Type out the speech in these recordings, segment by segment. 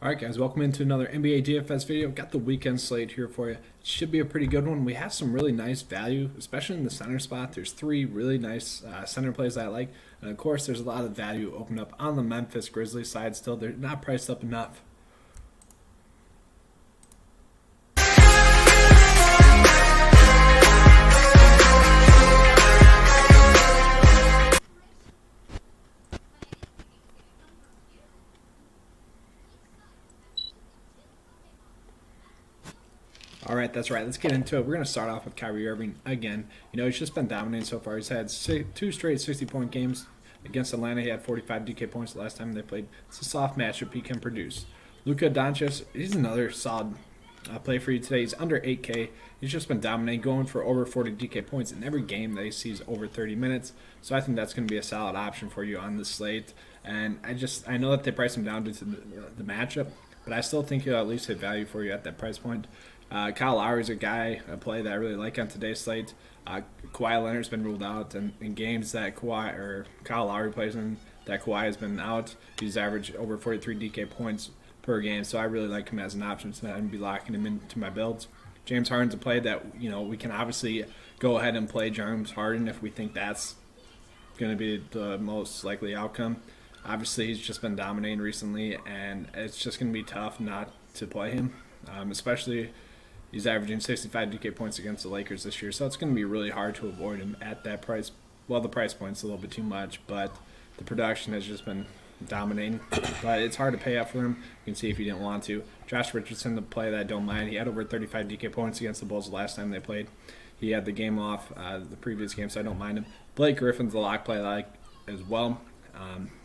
Alright guys, welcome into another NBA DFS video. Got the weekend slate here for you. It should be a pretty good one. We have some really nice value, especially in the center spot. There's three really nice center plays I like. And of course, there's a lot of value open up on the Memphis Grizzlies side still. They're not priced up enough. All right, that's right. Let's get into it. We're going to start off with Kyrie Irving again. You know, he's just been dominating so far. He's had two straight 60-point games. Against Atlanta, he had 45 DK points the last time they played. It's a soft matchup he can produce. Luka Doncic, he's another solid play for you today. He's under 8K. He's just been dominating, going for over 40 DK points in every game that he sees over 30 minutes. So I think that's going to be a solid option for you on the slate. And I know that they price him down due to the matchup, but I still think he'll at least hit value for you at that price point. Kyle Lowry's a play that I really like on today's slate. Kawhi Leonard's been ruled out, and in games that Kyle Lowry plays in that Kawhi has been out, he's averaged over 43 DK points per game, so I really like him as an option tonight and be locking him into my builds. James Harden's a play that we can obviously go ahead and play James Harden if we think that's going to be the most likely outcome. Obviously, he's just been dominating recently, and it's just going to be tough not to play him, especially. He's averaging 65 DK points against the Lakers this year, so it's going to be really hard to avoid him at that price. Well, the price point's a little bit too much, but the production has just been dominating. But it's hard to pay up for him. You can see if you didn't want to. Josh Richardson, the play that I don't mind. He had over 35 DK points against the Bulls the last time they played. He had the game off the previous game, so I don't mind him. Blake Griffin's the lock play that I like as well.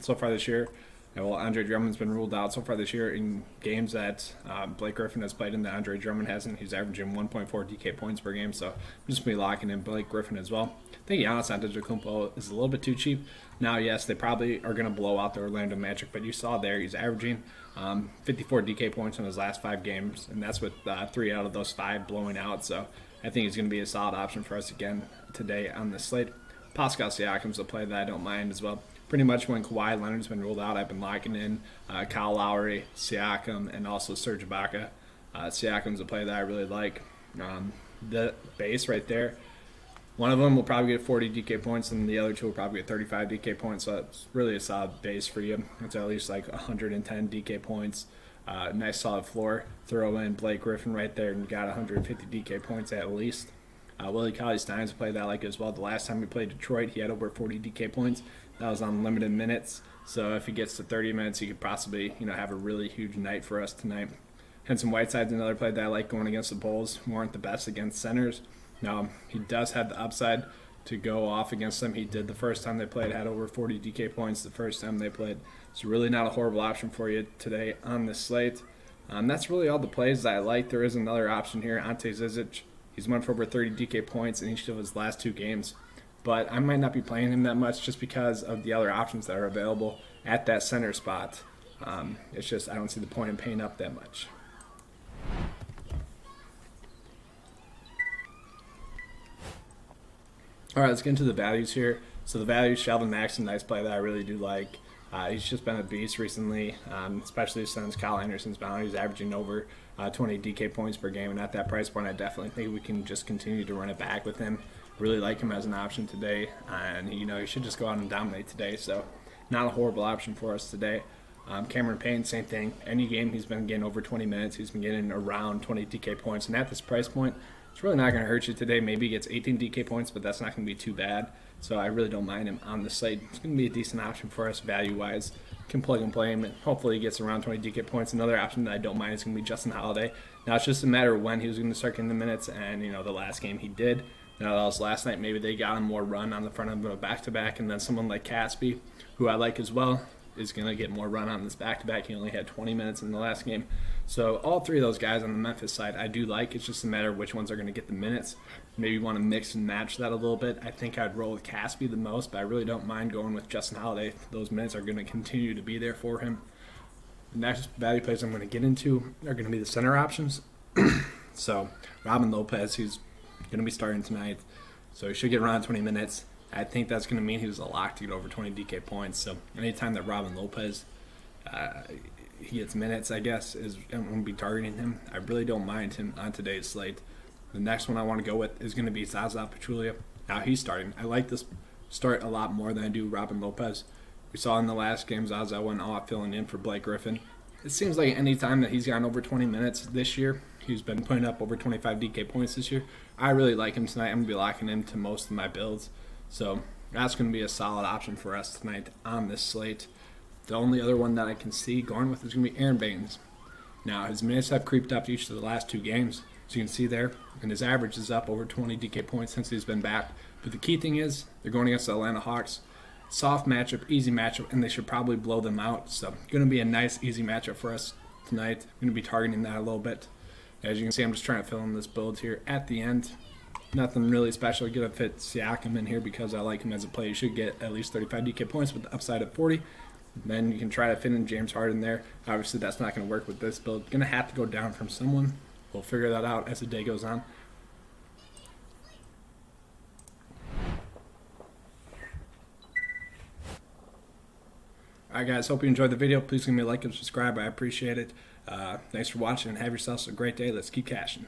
So far this year, Andre Drummond's been ruled out so far this year in games that Blake Griffin has played in that Andre Drummond hasn't. He's averaging 1.4 DK points per game, so I'm just going to be locking in Blake Griffin as well. I think Giannis Antetokounmpo is a little bit too cheap. Now, yes, they probably are going to blow out the Orlando Magic, but you saw there he's averaging 54 DK points in his last 5 games, and that's with 3 out of those 5 blowing out, so I think he's going to be a solid option for us again today on the slate. Pascal Siakam's a play that I don't mind as well. Pretty much when Kawhi Leonard's been ruled out, I've been locking in Kyle Lowry, Siakam, and also Serge Ibaka. Siakam's a play that I really like. The base right there, one of them will probably get 40 DK points, and the other two will probably get 35 DK points, so it's really a solid base for you. It's at least like 110 DK points. Nice solid floor. Throw in Blake Griffin right there, and you got 150 DK points at least. Willie Cauley-Stein's a play that I like as well. The last time he played Detroit, he had over 40 DK points. That was on limited minutes. So if he gets to 30 minutes, he could possibly, have a really huge night for us tonight. Henson Whiteside's another play that I like going against the Bulls. Weren't the best against centers. Now, he does have the upside to go off against them. He did the first time they played, had over 40 DK points the first time they played. It's really not a horrible option for you today on this slate. That's really all the plays that I like. There is another option here, Ante Zizic. He's won for over 30 DK points in each of his last 2 games. But I might not be playing him that much just because of the other options that are available at that center spot. It's just I don't see the point in paying up that much. All right, let's get into the values here. So the values, Shelvin Max, a nice play that I really do like. He's just been a beast recently, especially since Kyle Anderson's bound. He's averaging over 20 DK points per game, and at that price point, I definitely think we can just continue to run it back with him. Really like him as an option today, and he should just go out and dominate today. So, not a horrible option for us today. Cameron Payne, same thing. Any game he's been getting over 20 minutes, he's been getting around 20 DK points, and at this price point, it's really not going to hurt you today. Maybe he gets 18 DK points, but that's not going to be too bad. So I really don't mind him on the slate. It's going to be a decent option for us value-wise. Can plug and play him, and hopefully he gets around 20 DK points. Another option that I don't mind is going to be Justin Holiday. Now it's just a matter of when he was going to start getting the minutes, and the last game he did. Now that was last night. Maybe they got him more run on the front of a back-to-back, and then someone like Caspi, who I like as well, is going to get more run on this back-to-back. He only had 20 minutes in the last game. So all 3 of those guys on the Memphis side I do like. It's just a matter of which ones are going to get the minutes. Maybe you want to mix and match that a little bit. I think I'd roll with Caspi the most, but I really don't mind going with Justin Holiday. Those minutes are going to continue to be there for him. The next value plays I'm going to get into are going to be the center options. So Robin Lopez, he's going to be starting tonight, so he should get around 20 minutes. I think that's going to mean he was a lock to get over 20 DK points. So anytime that Robin Lopez he gets minutes, I guess, is I'm going to be targeting him. I really don't mind him on today's slate. The next one I want to go with is going to be Zaza Pachulia. Now he's starting. I like this start a lot more than I do Robin Lopez. We saw in the last game Zaza went off filling in for Blake Griffin. It seems like any time that he's gotten over 20 minutes this year, he's been putting up over 25 DK points this year. I really like him tonight. I'm going to be locking him to most of my builds. So that's going to be a solid option for us tonight on this slate. The only other one that I can see going with is going to be Aaron Baines. Now, his minutes have creeped up each of the last 2 games, as you can see there, and his average is up over 20 DK points since he's been back. But the key thing is, they're going against the Atlanta Hawks. Soft matchup, easy matchup, and they should probably blow them out. So, going to be a nice, easy matchup for us tonight. I'm going to be targeting that a little bit. As you can see, I'm just trying to fill in this build here at the end. Nothing really special. I'm going to fit Siakam in here because I like him as a player. You should get at least 35 DK points with the upside of 40. Then you can try to fit in James Harden there. Obviously, that's not going to work with this build. Going to have to go down from someone. We'll figure that out as the day goes on. Alright guys, hope you enjoyed the video. Please give me a like and subscribe. I appreciate it. Thanks for watching and have yourselves a great day. Let's keep cashing.